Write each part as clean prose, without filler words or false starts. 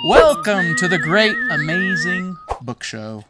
Welcome to the great, amazing book show.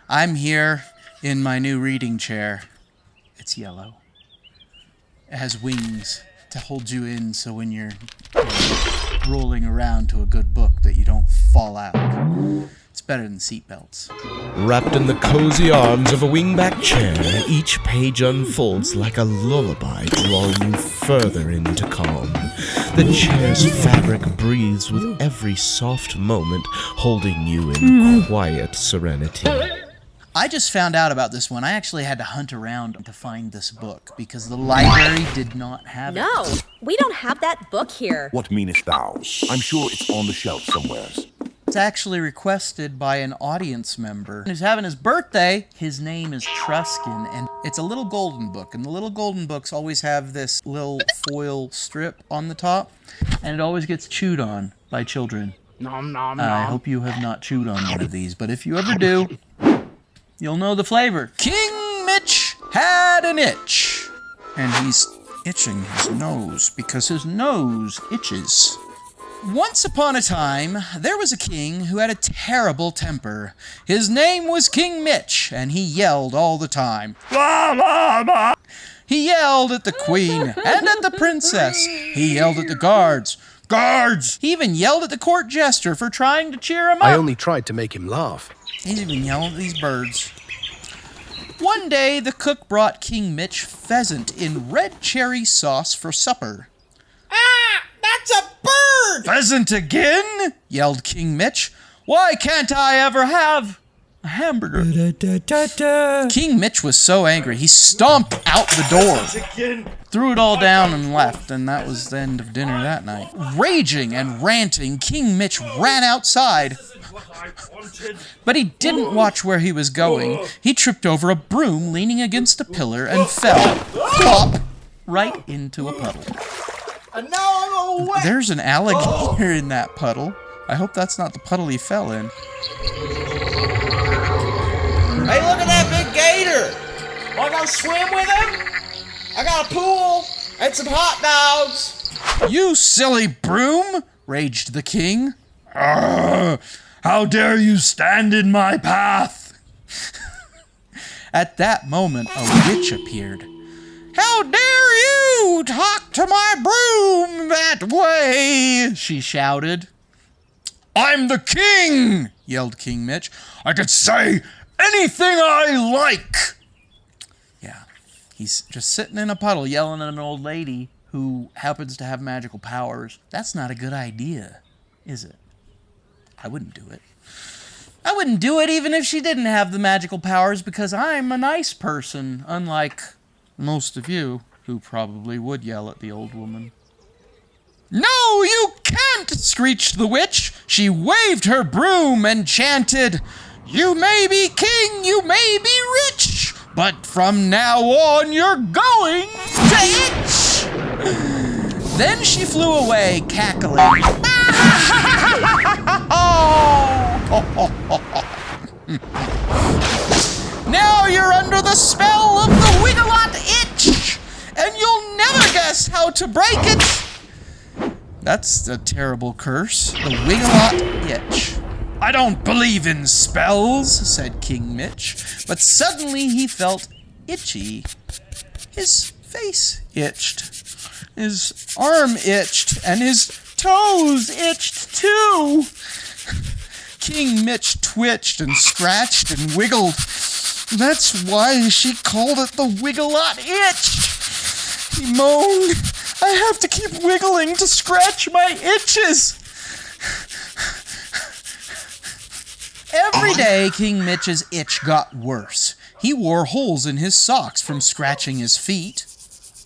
I'm here in my new reading chair. It's yellow. It has wings to hold you in so when you're rolling around to a good book that you don't fall out. It's better than seatbelts. Wrapped in the cozy arms of a wingback chair, each page unfolds like a lullaby, drawing you further into calm. The chair's fabric breathes with every soft moment, holding you in quiet serenity. I just found out about this one. I actually had to hunt around to find this book because the library did not have it. No, we don't have that book here. What meanest thou? I'm sure it's on the shelf somewheres. It's actually requested by an audience member who's having his birthday. His name is Truskin, and it's a little golden book. And the little golden books always have this little foil strip on the top, and it always gets chewed on by children. Nom, nom, nom. I hope you have not chewed on one of these, but if you ever do, you'll know the flavor. King Mitch had an itch, and he's itching his nose because his nose itches. Once upon a time, there was a king who had a terrible temper. His name was King Mitch, and he yelled all the time. Blah, blah, blah. He yelled at the queen and at the princess. He yelled at the guards. Guards! He even yelled at the court jester for trying to cheer him up. I only tried to make him laugh. He's even yelling at these birds. One day, the cook brought King Mitch pheasant in red cherry sauce for supper. Ah! That's a bird! Pheasant again? Yelled King Mitch. Why can't I ever have a hamburger? King Mitch was so angry, he stomped out the door, threw it all down and left, and that was the end of dinner that night. Raging and ranting, King Mitch ran outside. But he didn't watch where he was going. He tripped over a broom leaning against a pillar and fell, plop, right into a puddle. And now I'm all wet. There's an alligator in that puddle. I hope that's not the puddle he fell in. Hey, look at that big gator! Wanna go swim with him? I got a pool and some hot dogs. You silly broom! Raged the king. How dare you stand in my path? At that moment, a witch appeared. How dare you talk to my broom that way? She shouted. I'm the king, yelled King Mitch. I could say anything I like. Yeah, he's just sitting in a puddle yelling at an old lady who happens to have magical powers. That's not a good idea, is it? I wouldn't do it. I wouldn't do it even if she didn't have the magical powers because I'm a nice person, unlike most of you who probably would yell at the old woman. No, you can't, screeched the witch. She waved her broom and chanted, You may be king, you may be rich, but from now on you're going to itch. Then she flew away, cackling. Now you're under the spell of the Wiggalot Itch, and you'll never guess how to break it. That's a terrible curse, the Wiggalot Itch. I don't believe in spells, said King Mitch, but suddenly he felt itchy. His face itched, his arm itched, and his toes itched too. King Mitch twitched and scratched and wiggled. That's why she called it the Wiggalot Itch. He moaned, I have to keep wiggling to scratch my itches. Every day, King Mitch's itch got worse. He wore holes in his socks from scratching his feet.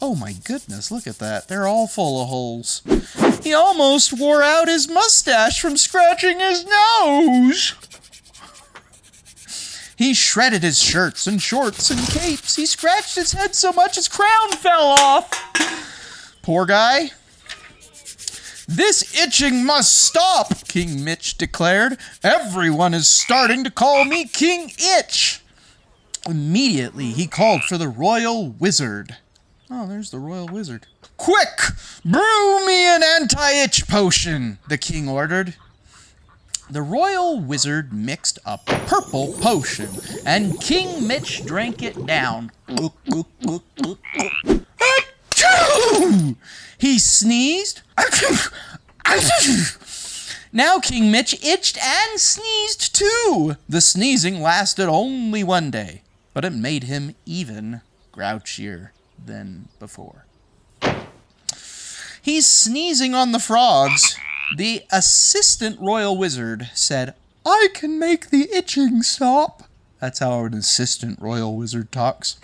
Oh my goodness, look at that. They're all full of holes. He almost wore out his mustache from scratching his nose. He shredded his shirts and shorts and capes. He scratched his head so much his crown fell off. Poor guy. This itching must stop, King Mitch declared. Everyone is starting to call me King Itch. Immediately, he called for the royal wizard. Oh, there's the royal wizard. Quick, brew me an anti-itch potion, the king ordered. The royal wizard mixed a purple potion, and King Mitch drank it down. Achoo! He sneezed. Now King Mitch itched and sneezed too. The sneezing lasted only one day, but it made him even grouchier than before. He's sneezing on the frogs. The assistant royal wizard said, "I can make the itching stop." That's how an assistant royal wizard talks.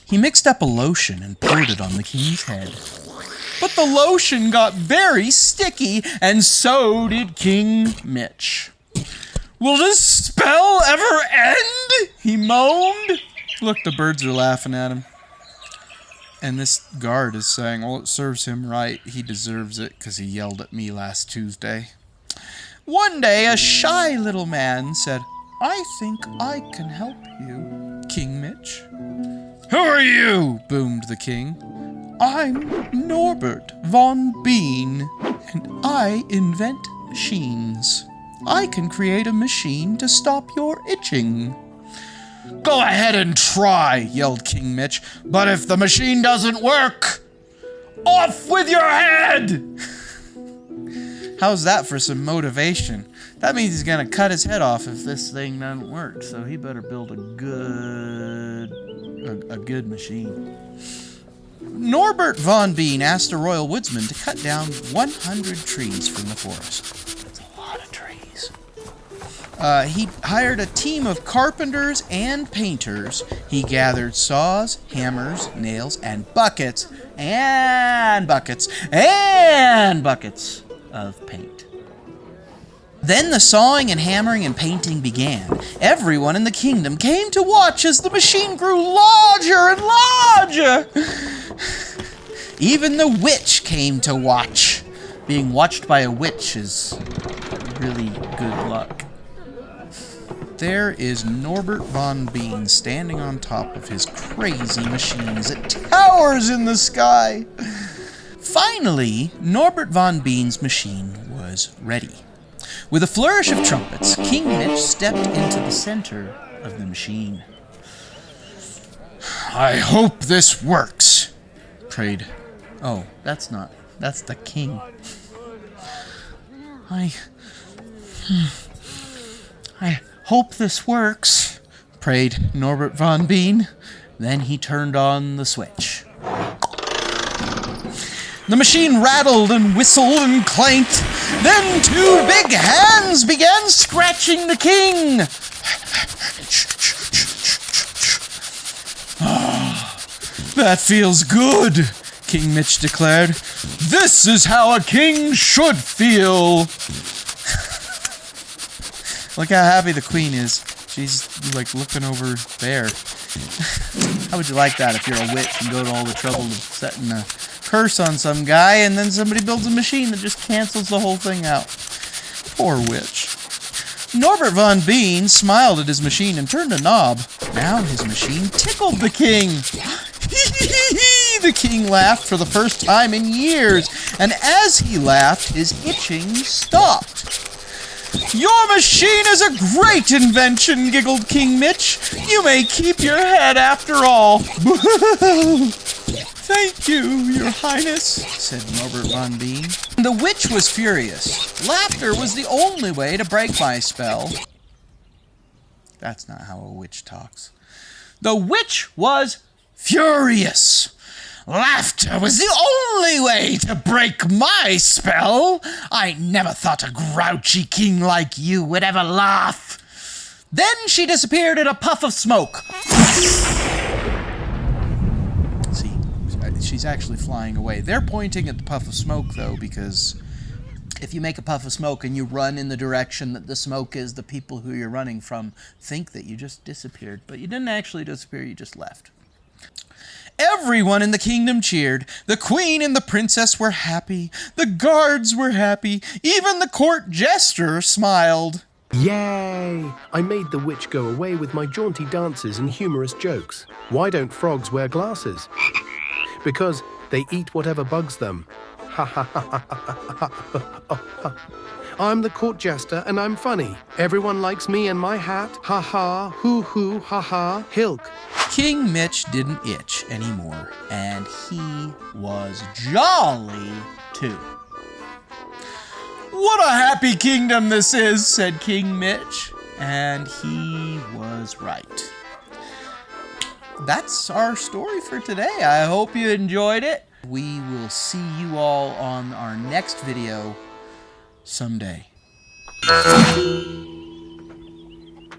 He mixed up a lotion and poured it on the king's head. But the lotion got very sticky, and so did King Mitch. "Will this spell ever end?" he moaned. Look, the birds are laughing at him. And this guard is saying, well, it serves him right. He deserves it because he yelled at me last Tuesday. One day, a shy little man said, "I think I can help you, King Mitch." "Who are you?" boomed the king. "I'm Norbert von Bean, and I invent machines. I can create a machine to stop your itching." "Go ahead and try," yelled King Mitch. "But if the machine doesn't work, off with your head!" How's that for some motivation? That means he's gonna cut his head off if this thing doesn't work, so he better build a good machine. Norbert von Bean asked a royal woodsman to cut down 100 trees from the forest. That's a lot of trees. He hired a team of carpenters and painters. He gathered saws, hammers, nails, and buckets of paint. Then the sawing and hammering and painting began. Everyone in the kingdom came to watch as the machine grew larger and larger. Even the witch came to watch. Being watched by a witch is really good luck. There is Norbert von Bean standing on top of his crazy machine as it towers in the sky. Finally, Norbert von Bean's machine was ready. With a flourish of trumpets, King Mitch stepped into the center of the machine. "I hope this works," prayed. Oh, that's the king. I hope this works, prayed Norbert von Bean. Then he turned on the switch. The machine rattled and whistled and clanked. Then two big hands began scratching the king. "Ah, that feels good," King Mitch declared. "This is how a king should feel." Look how happy the queen is. She's like looking over there. How would you like that if you're a witch and go to all the trouble of setting a curse on some guy and then somebody builds a machine that just cancels the whole thing out? Poor witch. Norbert von Bean smiled at his machine and turned a knob. Now his machine tickled the king. The king laughed for the first time in years, and as he laughed, his itching stopped. "Your machine is a great invention," giggled King Mitch. "You may keep your head after all." "Thank you, your highness," said Norbert von Bean. The witch was furious. Laughter was the only way to break my spell. That's not how a witch talks. The witch was furious. "Laughter was the only way to break my spell. I never thought a grouchy king like you would ever laugh." Then she disappeared in a puff of smoke. See, she's actually flying away. They're pointing at the puff of smoke, though, because if you make a puff of smoke and you run in the direction that the smoke is, the people who you're running from think that you just disappeared. But you didn't actually disappear, you just left. Everyone in the kingdom cheered. The queen and the princess were happy. The guards were happy. Even the court jester smiled. Yay! I made the witch go away with my jaunty dances and humorous jokes. Why don't frogs wear glasses? Because they eat whatever bugs them. Ha ha ha ha ha ha ha. I'm the court jester and I'm funny. Everyone likes me and my hat. Ha ha, hoo hoo, ha ha, hilk. King Mitch didn't itch anymore, and he was jolly too. "What a happy kingdom this is," said King Mitch, and he was right. That's our story for today. I hope you enjoyed it. We will see you all on our next video someday.